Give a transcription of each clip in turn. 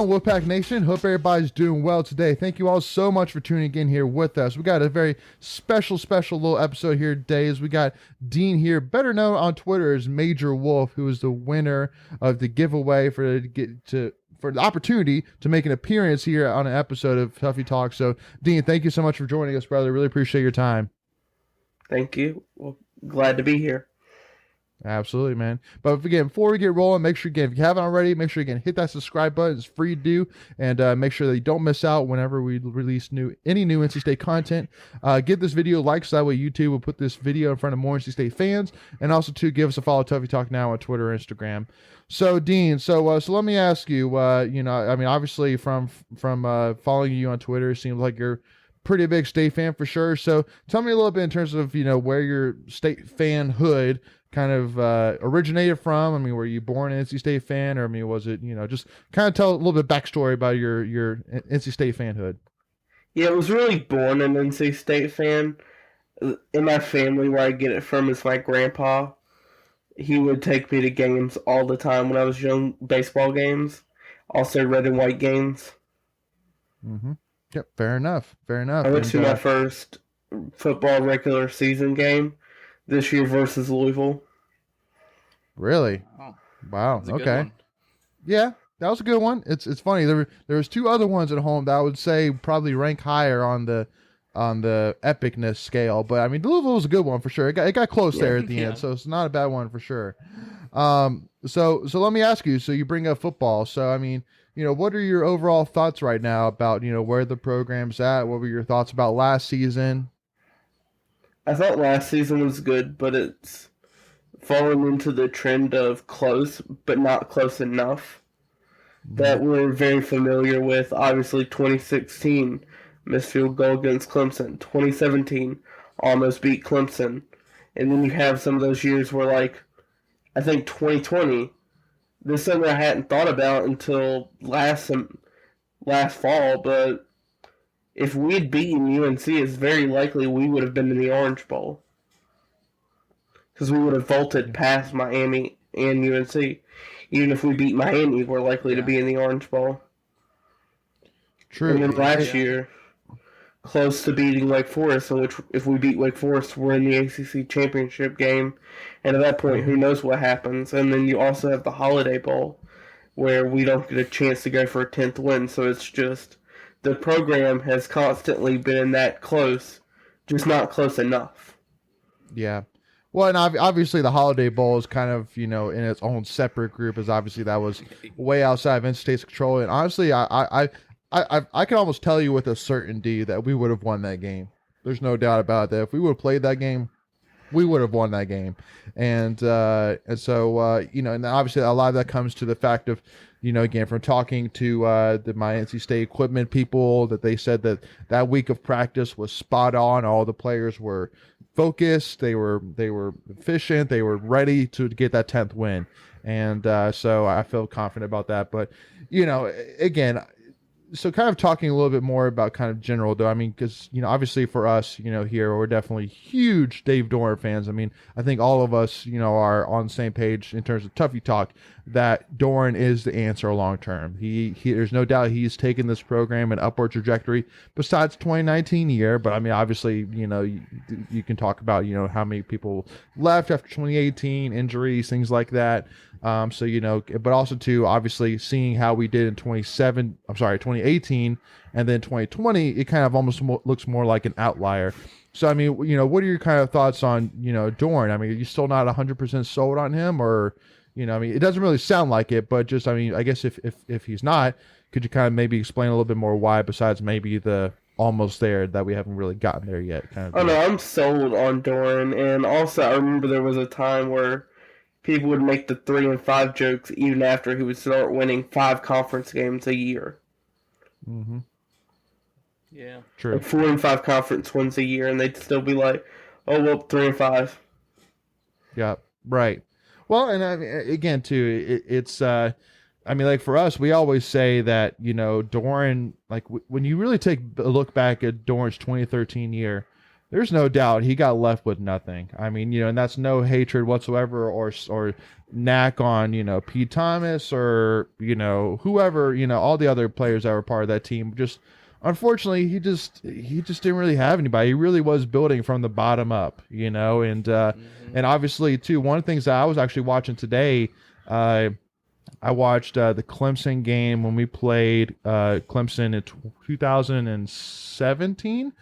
on, Wolfpack Nation? Hope everybody's doing well today. Thank you all so much for tuning in here with us. We got a very special little episode here today. As we got Dean here, better known on Twitter as MajorWolf, who is the winner of the giveaway for the opportunity to make an appearance here on an episode of Tuffy Talk. So, Dean, thank you so much for joining us, brother. Really appreciate your time. Thank you. Well, glad to be here. Absolutely, man. But again, before we get rolling, make sure, again, if you haven't already, make sure you hit that subscribe button. It's free to do. And make sure that you don't miss out whenever we release any new NC State content. Give this video a like, so that way YouTube will put this video in front of more NC State fans. And also, too, give us a follow, Tuffy Talk Now, on Twitter or Instagram. So, Dean, so let me ask you, obviously from following you on Twitter, it seems like you're pretty big State fan for sure. So tell me a little bit in terms of, where your State fanhood kind of originated from. I mean, were you born an NC State fan, or was it, just kind of tell a little bit backstory about your NC State fanhood. Yeah, I was really born an NC State fan. In my family, where I get it from is my grandpa. He would take me to games all the time when I was young, baseball games, also red and white games. Mm-hmm. Yep, fair enough. I went to my first football regular season game this year versus Louisville. Really? Oh, wow. Okay. One. Yeah, that was a good one. It's funny. There was two other ones at home that I would say probably rank higher on the epicness scale. But I mean, Louisville was a good one for sure. It got close there at the end, so it's not a bad one for sure. So let me ask you. So you bring up football. So I mean, what are your overall thoughts right now about, where the program's at? What were your thoughts about last season? I thought last season was good, but it's fallen into the trend of close, but not close enough, that we're very familiar with. Obviously, 2016, missed field goal against Clemson. 2017, almost beat Clemson. And then you have some of those years where, I think 2020, this is something I hadn't thought about until last fall, but if we had beaten UNC, it's very likely we would have been in the Orange Bowl. Because we would have vaulted past Miami and UNC. Even if we beat Miami, we're likely to be in the Orange Bowl. True. And then last year, close to beating Wake Forest, in which if we beat Wake Forest, we're in the ACC championship game. And at that point, who knows what happens. And then you also have the Holiday Bowl, where we don't get a chance to go for a 10th win. So it's just, the program has constantly been that close, just not close enough. Yeah. Well, and obviously the Holiday Bowl is kind of, in its own separate group, as obviously that was way outside of NC State's control. And honestly, I can almost tell you with a certainty that we would have won that game. There's no doubt about that. If we would have played that game, we would have won that game. And so, and obviously a lot of that comes to the fact of, again, from talking to my NC State equipment people, that they said that week of practice was spot on. All the players were focused. They were efficient. They were ready to get that 10th win. And so I feel confident about that. But, again, so kind of talking a little bit more about kind of general, though, I mean, because, obviously for us, here, we're definitely huge Dave Doeren fans. I mean, I think all of us, are on the same page in terms of Tuffy Talk, that Doeren is the answer long term. He there's no doubt he's taken this program an upward trajectory besides 2019 year. But I mean, obviously, you can talk about, how many people left after 2018, injuries, things like that. But also too, obviously seeing how we did in 2018 and then 2020, it kind of almost looks more like an outlier. So, I mean, what are your kind of thoughts on, Doeren? I mean, are you still not 100% sold on him, or, I mean, it doesn't really sound like it, but just, I mean, I guess if he's not, could you kind of maybe explain a little bit more why, besides maybe the almost there, that we haven't really gotten there yet? Kind of. Oh, no, I'm sold on Doeren. And also, I remember there was a time where people would make the 3-5 jokes even after he would start winning 5 conference games a year. Mm-hmm. Yeah. True. 4-5 conference wins a year, and they'd still be like, oh, well, 3-5. Yeah, right. Well, and I mean, again, too, it's, I mean, like for us, we always say that, Doeren, like when you really take a look back at Doeren's 2013 year, there's no doubt he got left with nothing. I mean, and that's no hatred whatsoever or knack on, Pete Thomas or, whoever, all the other players that were part of that team. Just unfortunately, he just didn't really have anybody. He really was building from the bottom up, and obviously too, one of the things that I was actually watching today, I watched the Clemson game when we played Clemson in 2017.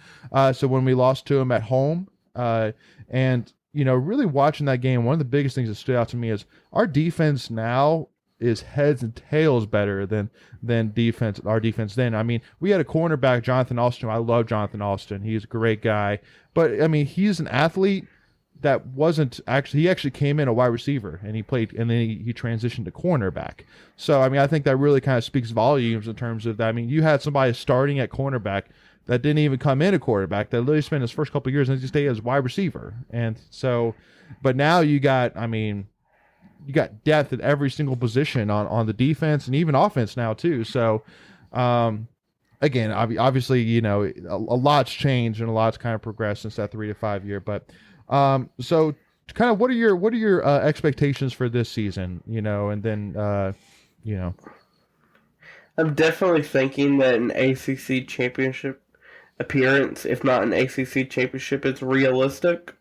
So when we lost to them at home, and really watching that game, one of the biggest things that stood out to me is our defense now is heads and tails better than our defense then. I mean, we had a cornerback, Jonathan Alston. I love Jonathan Alston. He's a great guy. But I mean, he's an athlete that wasn't he actually came in a wide receiver and he played, and then he transitioned to cornerback. So I mean, I think that really kind of speaks volumes in terms of that. I mean, you had somebody starting at cornerback that didn't even come in a quarterback, that literally spent his first couple of years and just stayed as wide receiver. And so, but now you got depth at every single position on the defense and even offense now too. So, again, obviously, a lot's changed and a lot's kind of progressed since that 3 to 5 year. But, so kind of what are your expectations for this season, and then, I'm definitely thinking that an ACC championship appearance, if not an ACC championship, is realistic.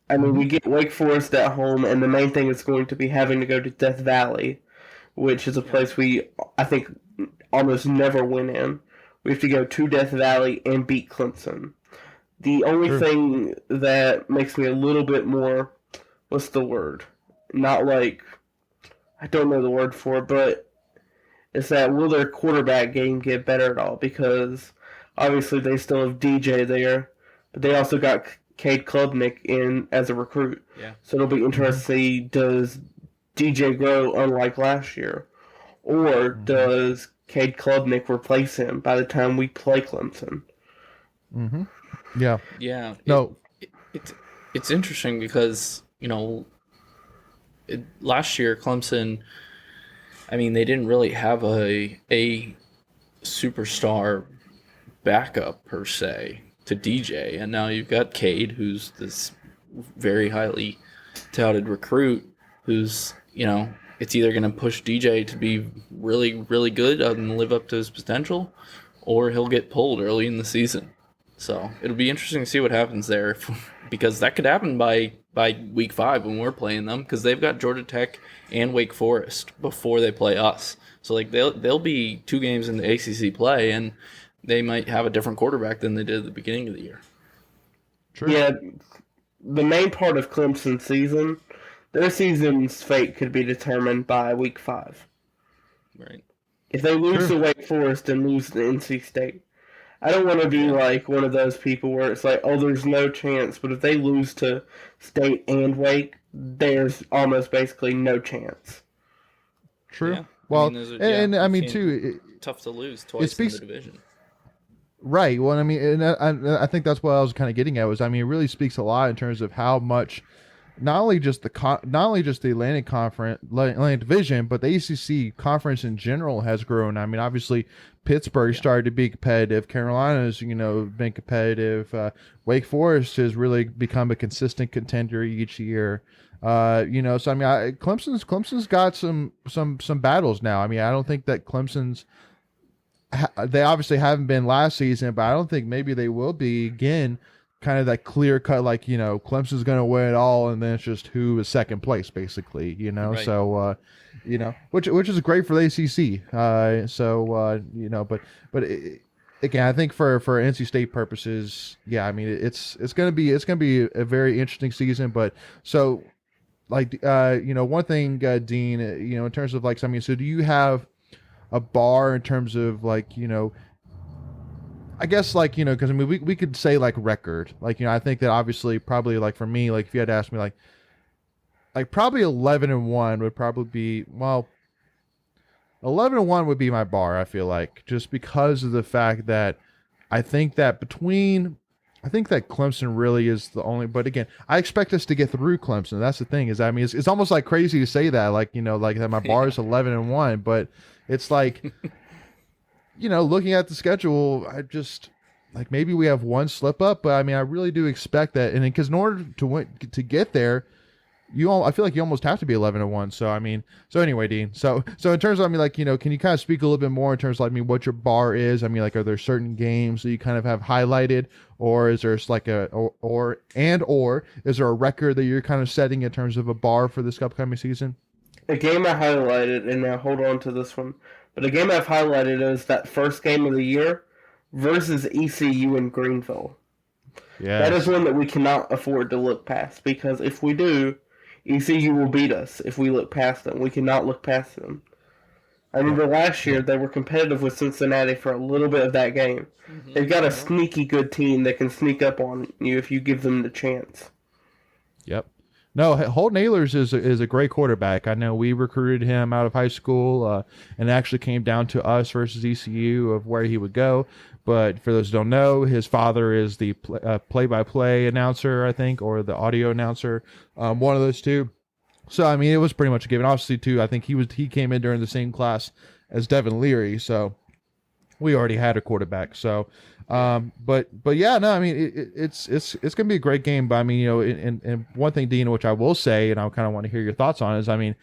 I mean, we get Wake Forest at home, and the main thing is going to be having to go to Death Valley, which is a place we, I think, almost never win in. We have to go to Death Valley and beat Clemson. The only thing that makes me a little bit more, what's the word? Not like, I don't know the word for it, but is that will their quarterback game get better at all? Because obviously they still have DJ there, but they also got Cade Klubnik in as a recruit. Yeah. So it'll be interesting to see, does DJ grow unlike last year? Or does Cade Klubnik replace him by the time we play Clemson? Mm-hmm. Yeah. Yeah. No. It's interesting because, last year Clemson, I mean, they didn't really have a superstar backup per se to DJ, and now you've got Cade, who's this very highly touted recruit, who's it's either going to push DJ to be really, really good and live up to his potential, or he'll get pulled early in the season. So it'll be interesting to see what happens there, because that could happen by week 5 when we're playing them, because they've got Georgia Tech and Wake Forest before they play us. So like they'll be 2 games in the ACC play, and they might have a different quarterback than they did at the beginning of the year. True. Yeah, the main part of Clemson's season, their season's fate could be determined by week 5. Right. If they lose to Wake Forest and lose to NC State, I don't want to be like one of those people where it's like, oh, there's no chance. But if they lose to State and Wake, there's almost basically no chance. True. Yeah. Well, I mean, too, tough to lose twice in the division. Right. Well, I mean, and I think that's what I was kind of getting at was, I mean, it really speaks a lot in terms of how much not only just the Atlantic Division, but the ACC conference in general has grown. I mean, obviously Pittsburgh started to be competitive. Carolina's, been competitive. Wake Forest has really become a consistent contender each year. So I mean, Clemson's got some battles now. I mean, I don't think that Clemson's. They obviously haven't been last season, but I don't think maybe they will be again. Kind of that clear cut, like, Clemson's going to win it all, and then it's just who is second place, basically, Right. So, which is great for the ACC. Again, I think for NC State purposes, yeah, I mean, it's going to be a very interesting season. But so, like, one thing, Dean, in terms of like, I mean, so do you have a bar in terms of like, I guess like, because I mean, we could say like record, like, I think that obviously probably like for me, like if you had asked me like probably 11-1 would probably be, 11-1 would be my bar. I feel like just because of the fact that I think that Clemson really is the only, but again, I expect us to get through Clemson. That's the thing is, I mean, it's almost like crazy to say that, like, like that my bar is 11-1, but it's like, looking at the schedule, I just like maybe we have one slip up, but I mean, I really do expect that. And because in order to get there, I feel like you almost have to be 11-1. So I mean, so anyway, Dean. So in terms of, I mean, like, can you kind of speak a little bit more in terms of, like, I mean, what your bar is? I mean, like, are there certain games that you kind of have highlighted, or is there like or is there a record that you're kind of setting in terms of a bar for this upcoming season? A game I highlighted, and now hold on to this one, but a game I've highlighted is that first game of the year versus ECU in Greenville. That is Yes. one that we cannot afford to look past, because if we do, ECU will beat us if we look past them. We cannot look past them. I Yep. remember last year they were competitive with Cincinnati for a little bit of that game. They've got a sneaky good team that can sneak up on you if you give them the chance. Yep. No, Holton Ahlers is a great quarterback. I know we recruited him out of high school, and it actually came down to us versus ECU of where he would go. But for those who don't know, his father is the play-by-play announcer, I think, or the audio announcer, one of those two. So I mean, it was pretty much a given. Obviously, too, I think he came in during the same class as Devin Leary, so we already had a quarterback. So, but yeah, no, I mean, it's gonna be a great game. But I mean, and one thing, Dean, which I will say, and I kind of want to hear your thoughts on, is, I mean,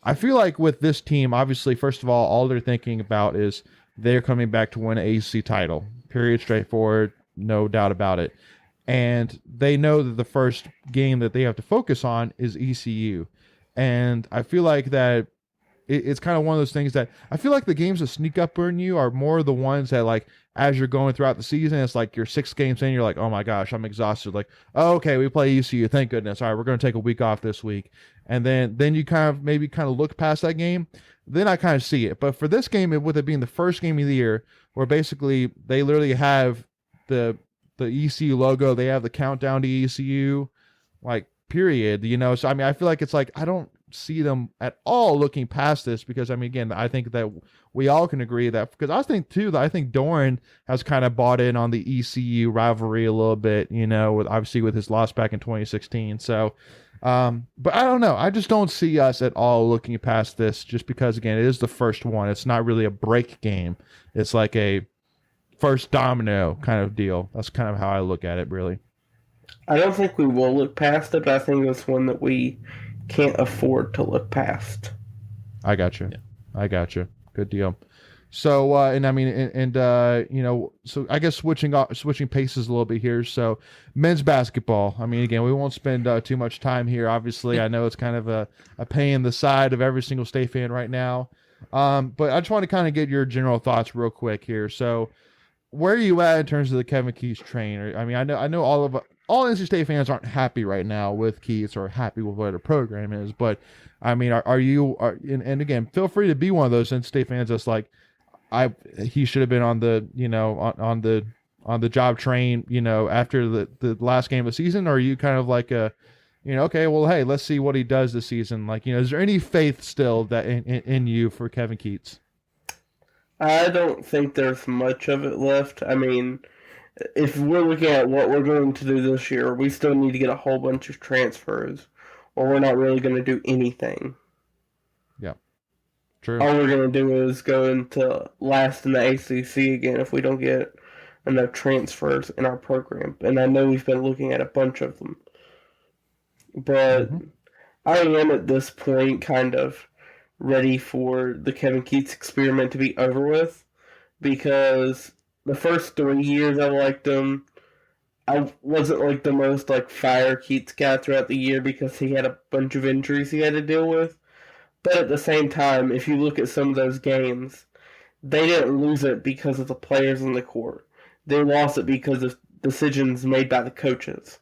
I feel like with this team, obviously, first of all they're thinking about is they're coming back to win an ACC title. Period. Straightforward, no doubt about it. And they know that the first game that they have to focus on is ECU. And I feel like that it's kind of one of those things that I feel like the games that sneak up on you are more the ones that, like, as you're going throughout the season, it's like you're 6 games in, you're like, oh my gosh, I'm exhausted. Like, oh, okay, we play ECU, thank goodness. All right, we're going to take a week off this week. And then you kind of maybe kind of look past that game. Then I kind of see it. But for this game, with it being the first game of the year, where basically they literally have the ECU logo, they have the countdown to ECU, like, period. So I mean, I feel like it's like I don't see them at all looking past this, because I mean, again, I think that we all can agree that, because I think too that I think Doran has kind of bought in on the ECU rivalry a little bit, with obviously with his loss back in 2016. So but I don't know, I just don't see us at all looking past this, just because, again, it is the first one. It's not really a break game, it's like a first domino kind of deal. That's kind of how I look at it, really. I don't think we will look past it, but I think it's one that we can't afford to look past. I got you. Yeah. I got you. Good deal. So, and I mean, so I guess switching paces a little bit here. So, men's basketball. I mean, again, we won't spend too much time here. Obviously, I know it's kind of a pain in the side of every single State fan right now. But I just want to kind of get your general thoughts real quick here. So, where are you at in terms of the Kevin Keats train? I mean, I know all NC State fans aren't happy right now with Keats or happy with what the program is, but I mean, are you? And again, feel free to be one of those NC State fans that's like, he should have been on the on the job train, after the last game of the season, or are you kind of like okay, well, hey, let's see what he does this season. Like, is there any faith still that in you for Kevin Keats? I don't think there's much of it left. I mean, if we're looking at what we're going to do this year, we still need to get a whole bunch of transfers, or we're not really going to do anything. Yeah, true. All we're going to do is go into last in the ACC again if we don't get enough transfers in our program. And I know we've been looking at a bunch of them. But I am at this point kind of ready for the Kevin Keats experiment to be over with, because the first 3 years I liked him. I wasn't like the most like fire Keats guy throughout the year because he had a bunch of injuries he had to deal with. But at the same time, if you look at some of those games, they didn't lose it because of the players in the court. They lost it because of decisions made by the coaches.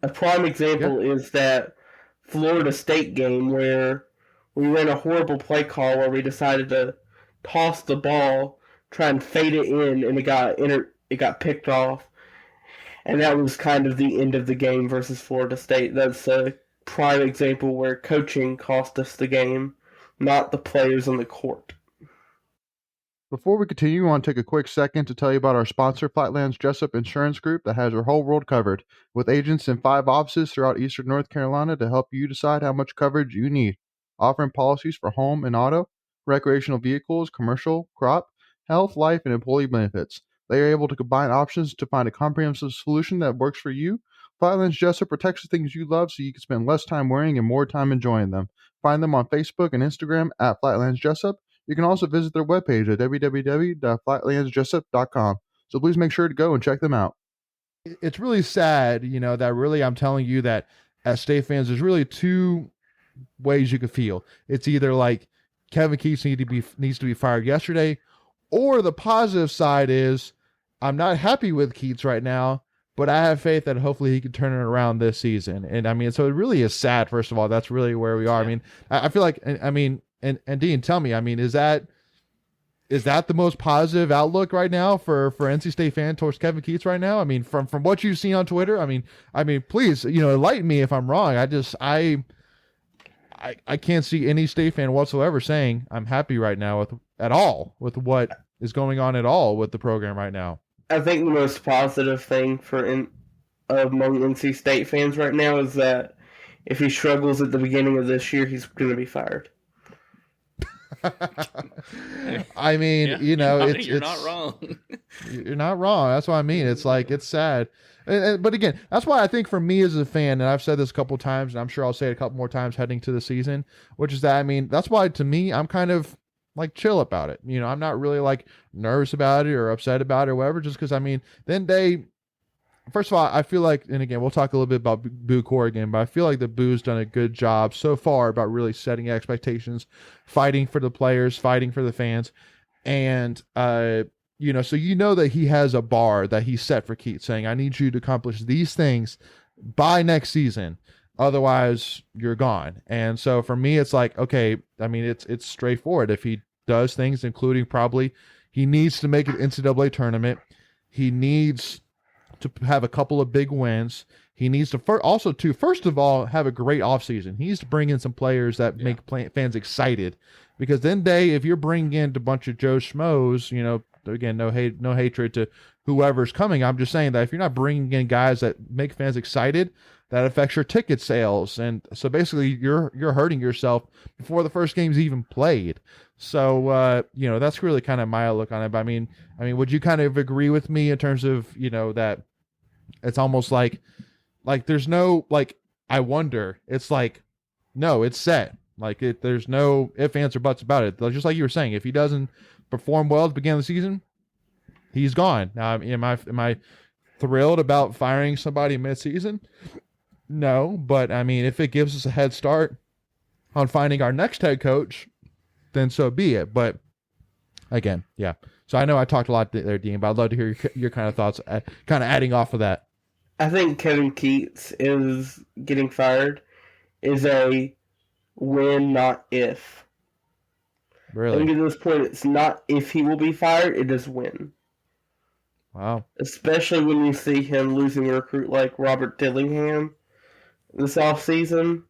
A prime example is that Florida State game where we ran a horrible play call where we decided to toss the ball, try and fade it in, and it got picked off. And that was kind of the end of the game versus Florida State. That's a prime example where coaching cost us the game, not the players on the court. Before we continue, I want to take a quick second to tell you about our sponsor, Flatlands Jessup Insurance Group, that has your whole world covered, with agents in 5 offices throughout eastern North Carolina to help you decide how much coverage you need, offering policies for home and auto, recreational vehicles, commercial, crop, health, life, and employee benefits. They are able to combine options to find a comprehensive solution that works for you, Flatlands Jessup protects the things you love so you can spend less time wearing and more time enjoying them. Find them on Facebook and Instagram at Flatlands Jessup. You can also visit their webpage at www.flatlandsjessup.com. So please make sure to go and check them out. It's really sad, that really I'm telling you that as State fans, there's really two ways you could feel. It's either like Kevin Keats needs to be fired yesterday, or the positive side is I'm not happy with Keats right now, but I have faith that hopefully he can turn it around this season. And I mean, so it really is sad. First of all, that's really where we are. Yeah. I mean, I feel like, I mean, and Dean, tell me, I mean, is that the most positive outlook right now for NC State fan towards Kevin Keats right now? I mean, from what you've seen on Twitter, I mean, please, enlighten me if I'm wrong. I can't see any State fan whatsoever saying I'm happy right now with what is going on at all with the program right now. I think the most positive thing among NC State fans right now is that if he struggles at the beginning of this year, he's going to be fired. I mean, you're not wrong. You're not wrong. That's what I mean. It's like, it's sad. But again, that's why I think for me as a fan, and I've said this a couple times, and I'm sure I'll say it a couple more times heading to the season, which is that, I mean, that's why to me, I'm kind of like chill about it. I'm not really like nervous about it or upset about it or whatever, just because, I mean, first of all, I feel like, and again, we'll talk a little bit about Boo Corrigan, but I feel like the Boo's done a good job so far about really setting expectations, fighting for the players, fighting for the fans. And, so that he has a bar that he set for Keats, saying, I need you to accomplish these things by next season. Otherwise, you're gone. And so for me, it's like, okay, I mean, it's straightforward. If he does things, including probably he needs to make an NCAA tournament, he needs to have a couple of big wins. He needs to first of all, have a great offseason. He needs to bring in some players that make fans excited, because then if you're bringing in a bunch of Joe Schmoes, again, no hatred to whoever's coming. I'm just saying that if you're not bringing in guys that make fans excited, that affects your ticket sales. And so basically you're hurting yourself before the first game's even played. So, that's really kind of my look on it. But I mean, would you kind of agree with me in terms of, that it's almost like there's no, like, I wonder, it's like, no, it's set. Like there's no ifs, ands, or buts about it. Just like you were saying, if he doesn't perform well at the beginning of the season, he's gone. Now, am I thrilled about firing somebody mid-season? No, but I mean, if it gives us a head start on finding our next head coach, then so be it. But again, yeah. So I know I talked a lot there, Dean, but I'd love to hear your kind of thoughts, kind of adding off of that. I think Kevin Keats is getting fired is a win, not if. Really? I think at this point, it's not if he will be fired, it is when. Wow. Especially when you see him losing a recruit like Robert Dillingham this offseason,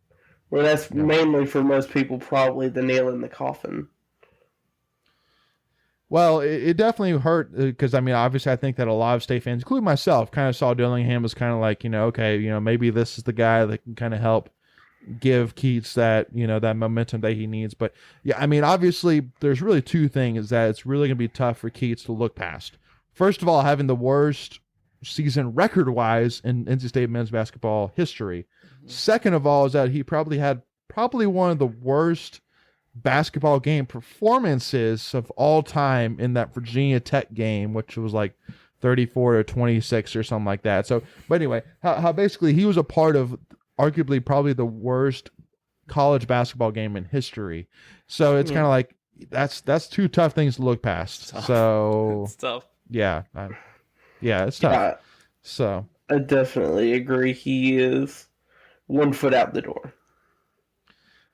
where that's mainly for most people probably the nail in the coffin. Well, it definitely hurt because, I mean, obviously I think that a lot of State fans, including myself, kind of saw Dillingham as kind of like, okay, maybe this is the guy that can kind of help give Keats that, that momentum that he needs. But yeah, I mean, obviously there's really two things that it's really going to be tough for Keats to look past. First of all, having the worst season record-wise in NC State men's basketball history. Second of all is that he probably had one of the worst basketball game performances of all time in that Virginia Tech game, which was like 34-26 or something like that. So, but anyway, how basically he was a part of arguably probably the worst college basketball game in history. So it's kind of like that's two tough things to look past. Tough. So it's tough. Yeah, it's tough. So I definitely agree. He is 1 foot out the door.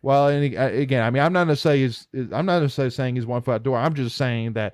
Well, and again, I mean, I'm not necessarily saying he's 1 foot out the door. I'm just saying that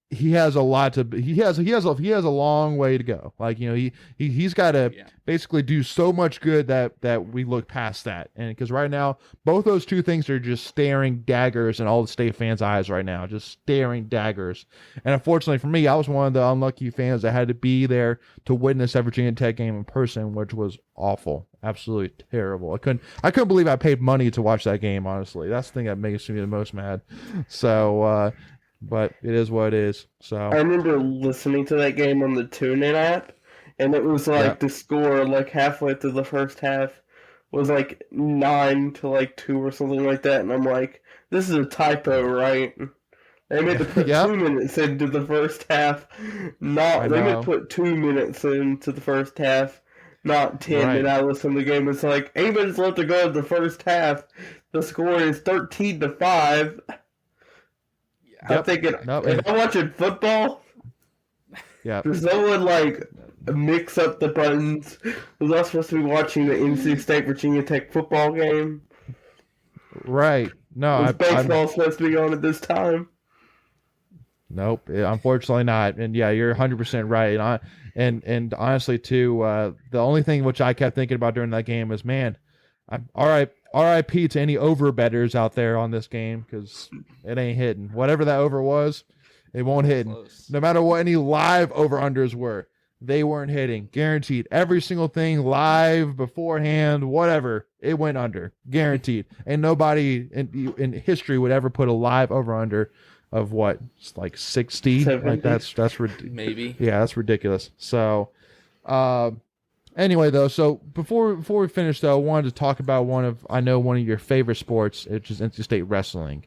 he has a lot to. He has a long way to go. Like, he's got to basically do so much good that we look past that. And because right now, both those two things are just staring daggers in all the State fans' eyes right now, just staring daggers. And unfortunately for me, I was one of the unlucky fans that had to be there to witness that Virginia Tech game in person, which was awful, absolutely terrible. I couldn't believe I paid money to watch that game. Honestly, that's the thing that makes me the most mad. So. But it is what it is. So I remember listening to that game on the TuneIn app, and it was like the score like halfway through the first half was like 9-2 or something like that, and I'm like, this is a typo, right? They meant to put 2 minutes into the first half. They meant to put 2 minutes into the first half, not 10. Right. And I listened to the game. It's like 8 minutes left to go in the first half. The score is 13-5. I'm thinking, if I'm watching football, does someone like mix up the buttons? Was I supposed to be watching the NC State Virginia Tech football game? Right. No, was baseball supposed to be on at this time? Nope, unfortunately not. And yeah, you're 100% right. And honestly, too, the only thing which I kept thinking about during that game is, man, RIP to any over bettors out there on this game, because it ain't hitting. Whatever that over was, it won't hit. No matter what any live over-unders were, they weren't hitting. Guaranteed. Every single thing live, beforehand, whatever, it went under. Guaranteed. And nobody in history would ever put a live over-under of what? It's like 60? 70. Like that's maybe. Yeah, that's ridiculous. So, anyway, though, so before we finish, though, I wanted to talk about one of your favorite sports, which is NC State wrestling.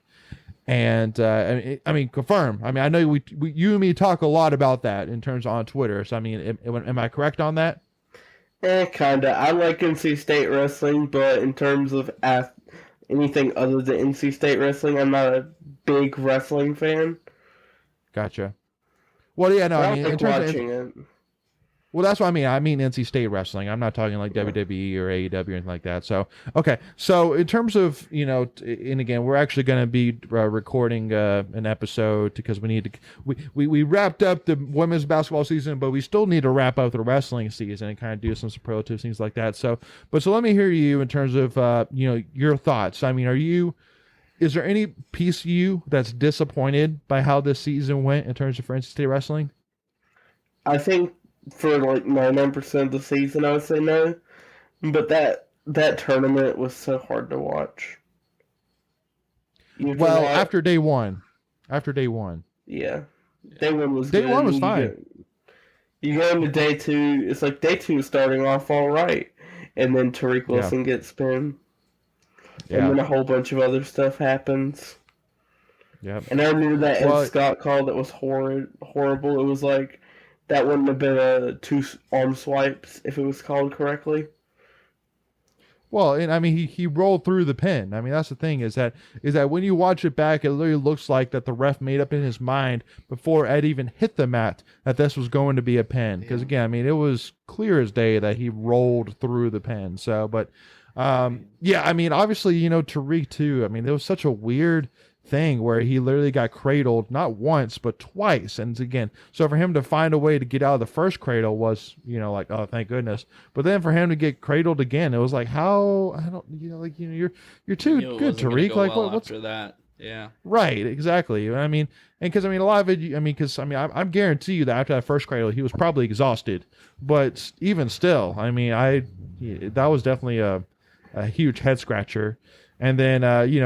And I mean, confirm. I mean, I know we you and me talk a lot about that in terms on Twitter. So I mean, am I correct on that? Kinda. I like NC State wrestling, but in terms of anything other than NC State wrestling, I'm not a big wrestling fan. Gotcha. Well, yeah, no, I I mean, like in terms watching of, it. well, that's what I mean. I mean NC State wrestling. I'm not talking like WWE or AEW or anything like that. So, okay. So, in terms of, and again, we're actually going to be recording an episode because we need to. We wrapped up the women's basketball season, but we still need to wrap up the wrestling season and kind of do some superlatives, things like that. So, so let me hear you in terms of your thoughts. I mean, is there any piece of you that's disappointed by how this season went in terms of NC State wrestling? I think for like 99% of the season, I would say no. But that tournament was so hard to watch. Well, after day one. Yeah. Day one was Day good. one was fine. You go into day two, it's like day two is starting off all right. And then Tariq Wilson gets pinned. And then a whole bunch of other stuff happens. Yep. And I remember that Ed Scott call that was horrible. It was like, that wouldn't have been 2 arm swipes if it was called correctly. Well, and I mean, he rolled through the pin. I mean, that's the thing is that when you watch it back, it literally looks like that the ref made up in his mind before Ed even hit the mat that this was going to be a pin. Because again, I mean, it was clear as day that he rolled through the pin. So, but yeah, I mean, obviously, Tariq too. I mean, it was such a weird thing where he literally got cradled not once but twice, and again, so for him to find a way to get out of the first cradle was like, oh, thank goodness. But then for him to get cradled again, it was like, how? I don't, you're too good, Tariq. Like, what's after that? Yeah, right, exactly. I mean, and because I mean, a lot of it, I'm guarantee you that after that first cradle, he was probably exhausted. But even still, I mean, that was definitely a huge head scratcher. And then,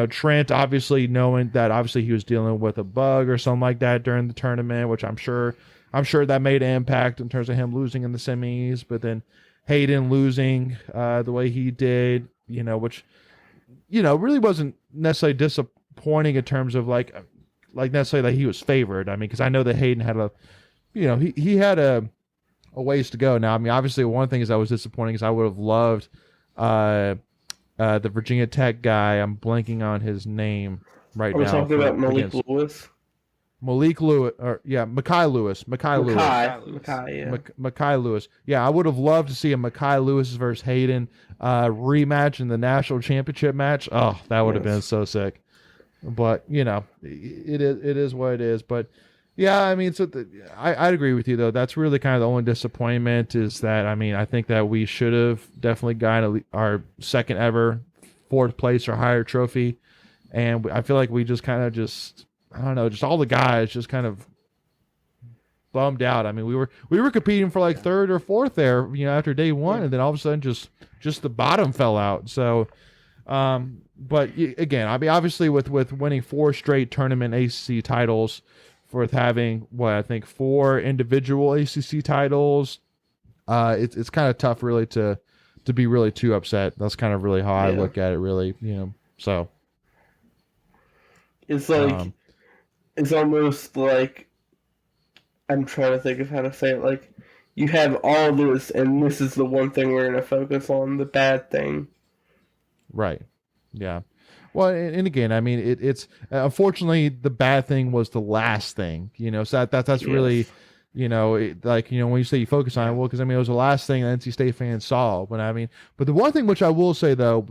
Trent, obviously knowing that obviously he was dealing with a bug or something like that during the tournament, which I'm sure that made an impact in terms of him losing in the semis. But then Hayden losing the way he did, which, really wasn't necessarily disappointing in terms of like necessarily that he was favored. I mean, because I know that Hayden had he had a ways to go. Now, I mean, obviously one thing is that was disappointing is I would have loved the Virginia Tech guy, I'm blanking on his name right now. We're talking about Malik Lewis. Mekhi Lewis. Mekhi Lewis. Yeah, I would have loved to see a Mekhi Lewis versus Hayden rematch in the national championship match. Oh, that would have been so sick. But it is what it is. But yeah, I mean, I'd agree with you though. That's really kind of the only disappointment is that, I mean, I think that we should have definitely gotten our second ever 4th place or higher trophy, and I feel like we just kind of I don't know, just all the guys just kind of bummed out. I mean, we were competing for like 3rd or 4th there, after day one, and then all of a sudden just the bottom fell out. So, but again, I mean, obviously with winning 4 straight tournament ACC titles, with having I think 4 individual ACC titles, it's kind of tough really to be really too upset. That's kind of really how I look at it, really, so it's like it's almost like, I'm trying to think of how to say it, like you have all this and this is the one thing we're going to focus on, the bad thing. Right. Yeah. Well, and again, I mean, it's unfortunately the bad thing was the last thing, so that's really, when you say you focus on it, well, because I mean, it was the last thing that NC State fans saw. But the one thing which I will say though,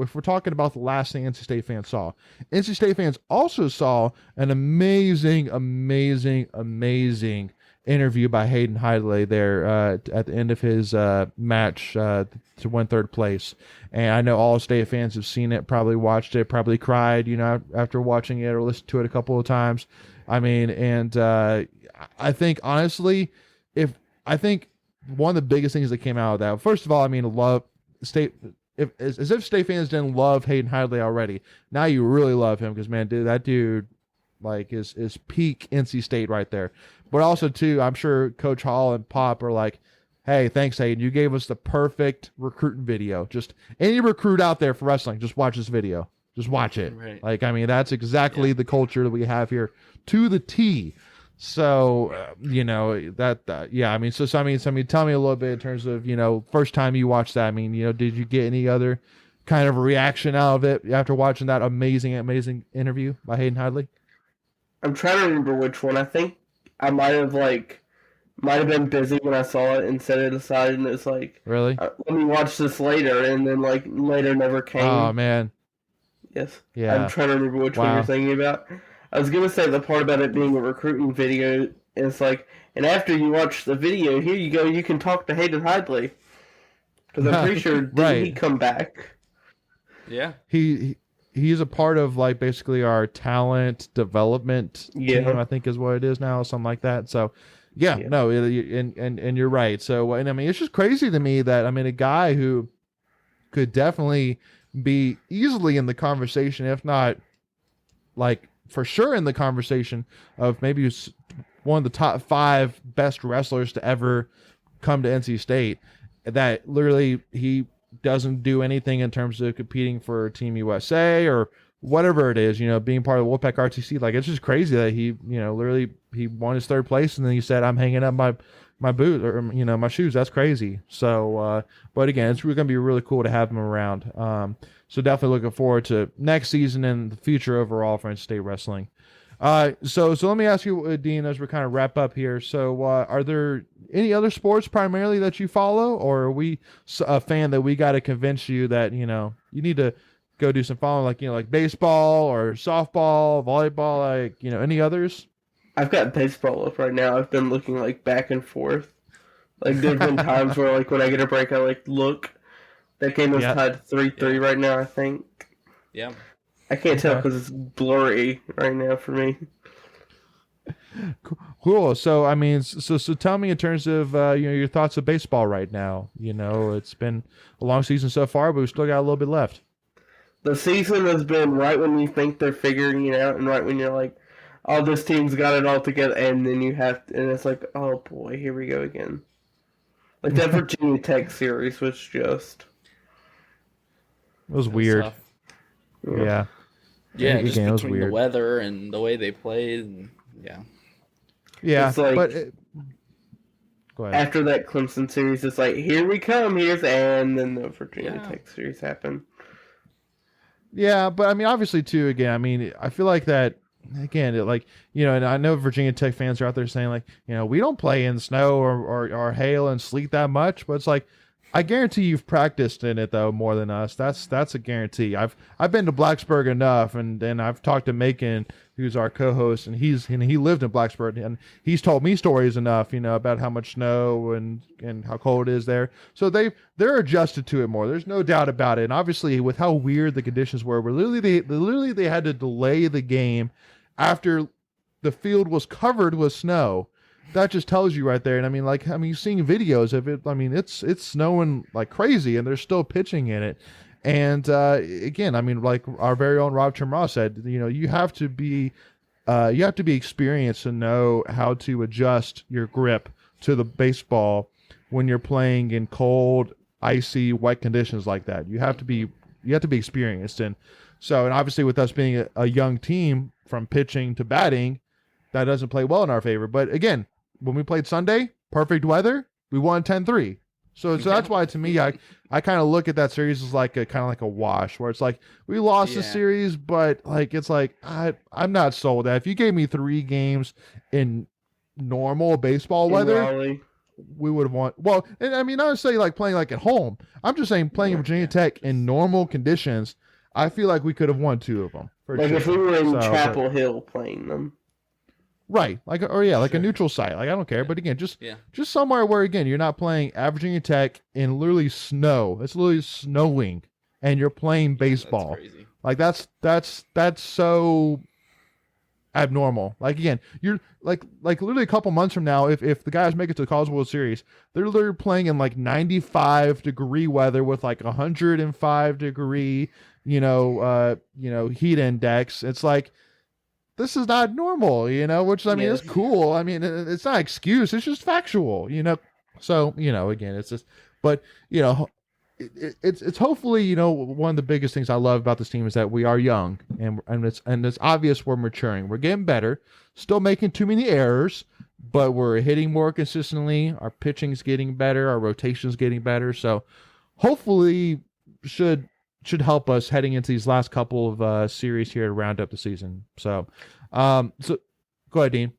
if we're talking about the last thing NC State fans saw, NC State fans also saw an amazing interview by Hayden Hidlay there at the end of his match to win third place. And I know all State fans have seen it, probably watched it, probably cried, after watching it or listened to it a couple of times. I mean, and I think honestly, I think one of the biggest things that came out of that, first of all, I mean, as if State fans didn't love Hayden Hidlay already. Now you really love him because, man, dude, that dude like is peak NC State right there. But also, too, I'm sure Coach Hall and Pop are like, hey, thanks, Hayden. You gave us the perfect recruiting video. Just any recruit out there for wrestling, just watch this video. Just watch it. Right. Like, I mean, that's exactly the culture that we have here to the T. So, I mean, so tell me a little bit in terms of, first time you watched that. I mean, did you get any other kind of reaction out of it after watching that amazing interview by Hayden Hidlay? I'm trying to remember which one. I think I might have been busy when I saw it and set it aside, and it's like, really, let me watch this later, and then like later never came. Oh man, yes, yeah. I'm trying to remember which one you're thinking about. I was gonna say the part about it being a recruiting video, and it's like, and after you watch the video, here you go, you can talk to Hayden Hidlay, because I'm pretty sure did he come back? Yeah, He's a part of like basically our talent development team, I think is what it is now, something like that. So, no, and you're right. So, and I mean, it's just crazy to me that, I mean, a guy who could definitely be easily in the conversation, if not like for sure in the conversation of maybe one of the top 5 best wrestlers to ever come to NC State, that literally he doesn't do anything in terms of competing for Team USA or whatever it is, being part of the Wolfpack RTC. Like, it's just crazy that he, literally he won his third place and then he said, I'm hanging up my boot or, my shoes. That's crazy. So, but again, it's going to be really cool to have him around. So definitely looking forward to next season and the future overall for NC State wrestling. So let me ask you, Dean, as we kind of wrap up here. So, are there any other sports primarily that you follow, or are we a fan that we got to convince you that, you need to go do some following, like, like baseball or softball, volleyball, like, any others? I've got baseball up right now. I've been looking like back and forth. Like, there've been times where like when I get a break, I like look. That game is tied 3-3 right now, I think. Yeah. I can't tell because it's blurry right now for me. Cool. So, I mean, so tell me in terms of your thoughts of baseball right now. It's been a long season so far, but we still got a little bit left. The season has been right when you think they're figuring it out, and right when you're like, "Oh, this team's got it all together," and then and it's like, "Oh boy, here we go again." Like that Virginia Tech series was just. It was weird. Tough. Yeah. Yeah, just again, between the weather and the way they played, and yeah. It's like, but go ahead. After that Clemson series, it's like, here we come, and then the Virginia Tech series happened. Yeah, but I mean, obviously, too. Again, I mean, I feel like that. Again, and I know Virginia Tech fans are out there saying like, we don't play in snow or hail and sleet that much, but it's like, I guarantee you've practiced in it though more than us. That's a guarantee. I've been to Blacksburg enough, and I've talked to Macon, who's our co-host, and he lived in Blacksburg, and he's told me stories enough, about how much snow and how cold it is there. So they're adjusted to it more. There's no doubt about it. And obviously, with how weird the conditions were, literally they had to delay the game after the field was covered with snow. That just tells you right there. And I mean, seeing videos of it, I mean, it's snowing like crazy and they're still pitching in it. And again, I mean, like our very own Rob Chamraw said, you have to be experienced to know how to adjust your grip to the baseball when you're playing in cold, icy, wet conditions like that. You have to be experienced. And obviously with us being a young team from pitching to batting, that doesn't play well in our favor. But again, when we played Sunday, perfect weather, we won 10-3. So that's why, to me, I kind of look at that series as like a wash, where it's like we lost the series, but like it's like I'm not sold that. If you gave me 3 games in normal baseball weather, Raleigh, we would have won. Well, and I mean, not necessarily like playing like at home. I'm just saying playing Virginia Tech in normal conditions, I feel like we could have won 2 of them. Like if we were in Chapel Hill playing them. Right, like a neutral site. Like I don't care, but again, just somewhere where again you're not playing at Virginia Tech in literally snow. It's literally snowing, and you're playing baseball. That's crazy. Like that's so abnormal. Like again, you're like literally a couple months from now, if the guys make it to the College World Series, they're literally playing in like 95-degree weather with like 105-degree, heat index. It's like, this is not normal, which I mean, it's cool. I mean, it's not an excuse. It's just factual, So, again, it's just, but, it's hopefully, one of the biggest things I love about this team is that we are young and it's obvious we're maturing. We're getting better, still making too many errors, but we're hitting more consistently. Our pitching's getting better. Our rotation's getting better. So hopefully should help us heading into these last couple of series here to round up the season. So go ahead, Dean.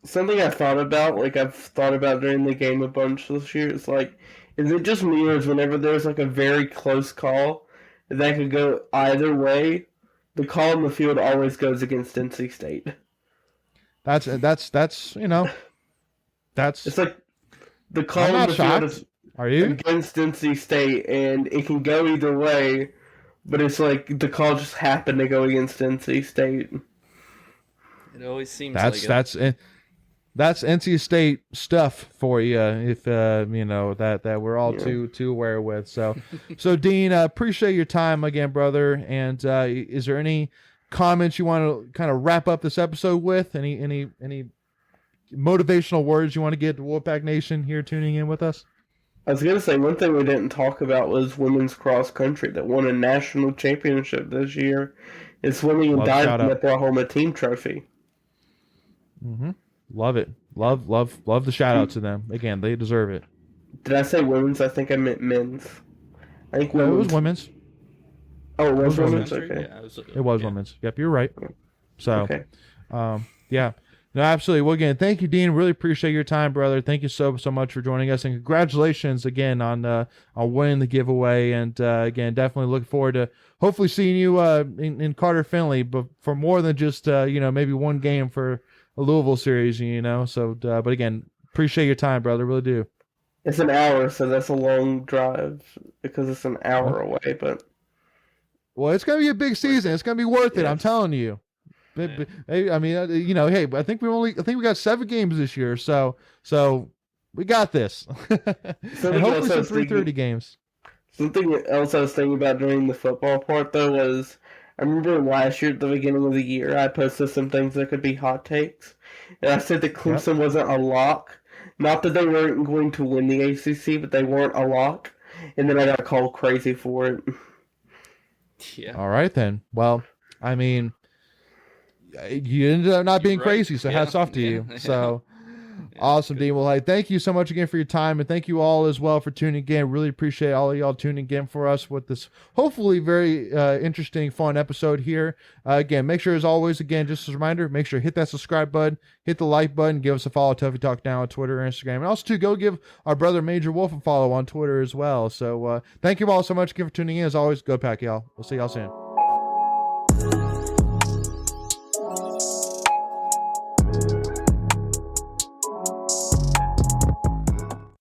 Something I've thought about during the game a bunch this year, is like, is it just me, or is whenever there's like a very close call that could go either way, the call in the field always goes against NC State? That's it's like the call in the field is against NC State, and it can go either way. But it's like the call just happened to go against NC State. It always seems that's NC State stuff for you. If that we're all too aware with. So Dean, appreciate your time again, brother. And is there any comments you want to kind of wrap up this episode with? Any motivational words you want to get to Wolfpack Nation here tuning in with us? I was going to say, one thing we didn't talk about was women's cross country that won a national championship this year. It's swimming and diving that brought home a team trophy. Mm-hmm. Love it. Love the shout out to them. Again, they deserve it. Did I say women's? I think I meant men's. I think it was women's. Oh, it was women's? Okay. Yeah, it was women's. Yep, you're right. So, okay. Yeah. No, absolutely. Well, again, thank you, Dean. Really appreciate your time, brother. Thank you so much for joining us, and congratulations again on winning the giveaway. And again, definitely looking forward to hopefully seeing you in Carter Finley, but for more than just maybe one game for a Louisville series. So, but again, appreciate your time, brother. Really do. It's an hour, so that's a long drive because it's an hour away. But it's gonna be a big season. It's gonna be worth it. I'm telling you. Yeah. I mean, hey, I think we got 7 games this year, so we got this. And hopefully some 3:30 games. Something else I was thinking about during the football part though was, I remember last year at the beginning of the year I posted some things that could be hot takes, and I said that Clemson wasn't a lock. Not that they weren't going to win the ACC, but they weren't a lock, and then I got called crazy for it. Yeah. All right then. Well, I mean, you ended up not being crazy, so hats off to you. So awesome, Dean. Well, thank you so much again for your time, and thank you all as well for tuning in. Really appreciate all of y'all tuning in for us with this hopefully very interesting, fun episode here. Again, make sure, as always, again, just as a reminder, make sure to hit that subscribe button, hit the like button, give us a follow, Tuffy Talk Now on Twitter and Instagram, and also go give our brother MajorWolf a follow on Twitter as well. So thank you all so much again for tuning in. As always, go Pack, y'all. We'll see y'all soon.